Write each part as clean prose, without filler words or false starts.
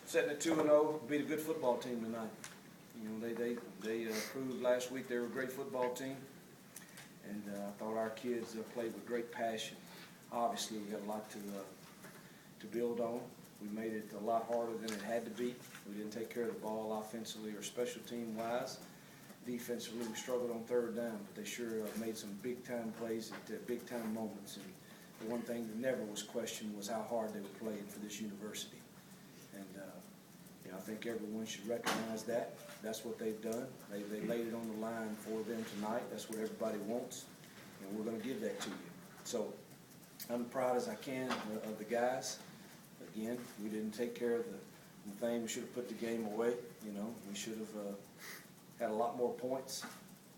Sitting at 2-0, beat a good football team tonight. You know, they proved last week they were a great football team, and I thought our kids played with great passion. Obviously, we got a lot to build on. We made it a lot harder than it had to be. We didn't take care of the ball offensively or special team wise. Defensively, we struggled on third down, but they sure made some big time plays at big time moments. And the one thing that never was questioned was how hard they were playing for this university. And you know, I think everyone should recognize that. That's what they've done. They laid it on the line for them tonight. That's what everybody wants, and we're going to give that to you. So I'm proud as I can of the guys. Again, we didn't take care of the thing. We should have put the game away. You know, we should have had a lot more points.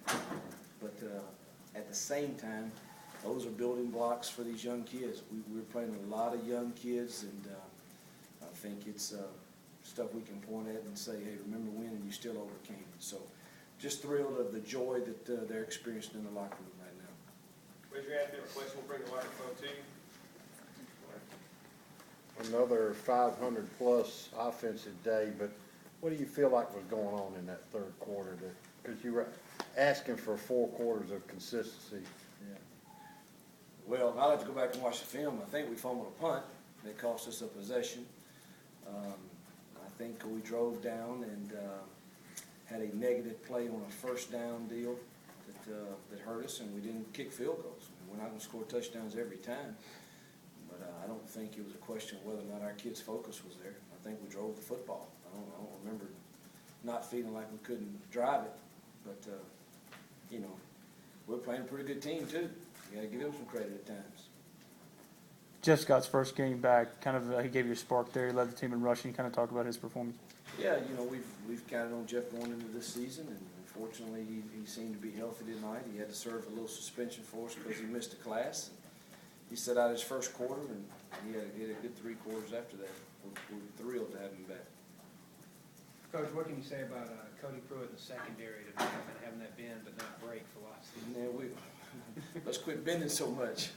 But at the same time, those are building blocks for these young kids. We're playing a lot of young kids, and I think it's stuff we can point at and say, hey, remember when, and you still overcame. So just thrilled of the joy that they're experiencing in the locker room right now. Raise your hand if you have a question. We'll bring the microphone to you. Another 500-plus offensive day, but what do you feel like was going on in that third quarter? Because you were asking for 4 quarters of consistency. Yeah. Well, I'll have to go back and watch the film. I think we fumbled a punt. That cost us a possession. I think we drove down and had a negative play on a first down deal that hurt us, and we didn't kick field goals. We're not going to score touchdowns every time. But I don't think it was a question of whether or not our kids' focus was there. I think we drove the football. I don't remember not feeling like we couldn't drive it. But, you know, we're playing a pretty good team, too. You got to give them some credit at times. Jeff Scott's first game back, kind of he gave you a spark there. He led the team in rushing. Kind of talk about his performance. Yeah, you know, we've counted on Jeff going into this season, and unfortunately he seemed to be healthy tonight. He had to serve a little suspension for us because he missed a class. He set out his first quarter, and he had a good 3 quarters after that. We're thrilled to have him back. Coach, what can you say about Cody Pruitt in the secondary tonight, and having that bend but not break for lots of seasons? Yeah, let's quit bending so much.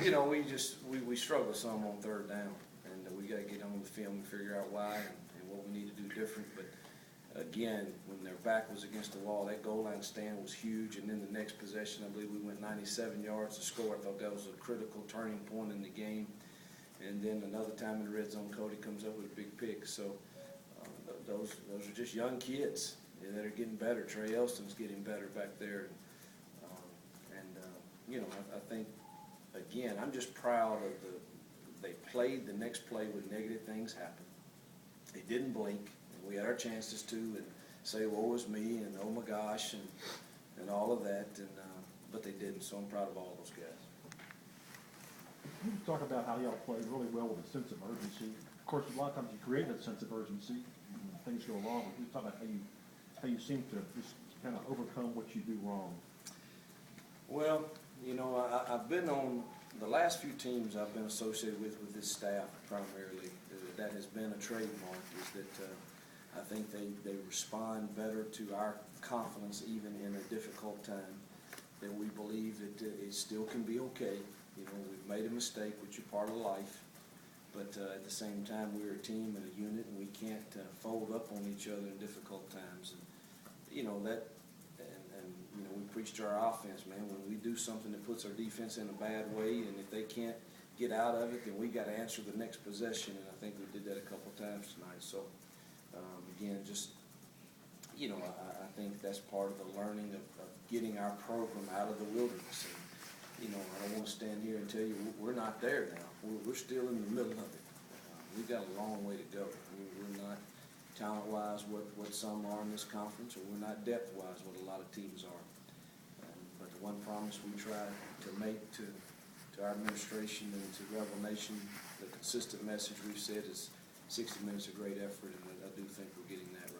You know, we struggle some on third down, and we got to get on the film and figure out why and what we need to do different. But again, when their back was against the wall, that goal line stand was huge, and then the next possession, I believe we went 97 yards to score. I thought that was a critical turning point in the game. And then another time in the red zone, Cody comes up with a big pick. So those are just young kids that are getting better. Trey Elston's getting better back there. You know, I think, again, I'm just proud of they played the next play when negative things happened. They didn't blink. And we had our chances to and say, woe is me, and oh my gosh, and all of that, but they didn't. So I'm proud of all those guys. You talk about how y'all played really well with a sense of urgency. Of course, a lot of times you create that sense of urgency when things go wrong. But we talk about how you seem to just kind of overcome what you do wrong. Well, you know, I've been on the last few teams I've been associated with this staff primarily. That has been a trademark, is that I think they respond better to our confidence even in a difficult time, that we believe that it still can be okay. You know, we've made a mistake, which is part of life, but at the same time, we're a team and a unit, and we can't fold up on each other in difficult times. And, you know, that, and you know, we preach to our offense, man, when we do something that puts our defense in a bad way, and if they can't get out of it, then we got to answer the next possession, and I think we did that a couple times tonight. So, again, just, you know, I think that's part of the learning of getting our program out of the wilderness. And, you know, I don't want to stand here and tell you we're not there now. We're still in the middle of it. We've got a long way to go. We're not talent-wise what some are in this conference, or we're not depth-wise what a lot of teams are. But the one promise we try to make to our administration and to Rebel Nation, the consistent message we've said is 60 minutes of great effort, and I do think we're getting that right.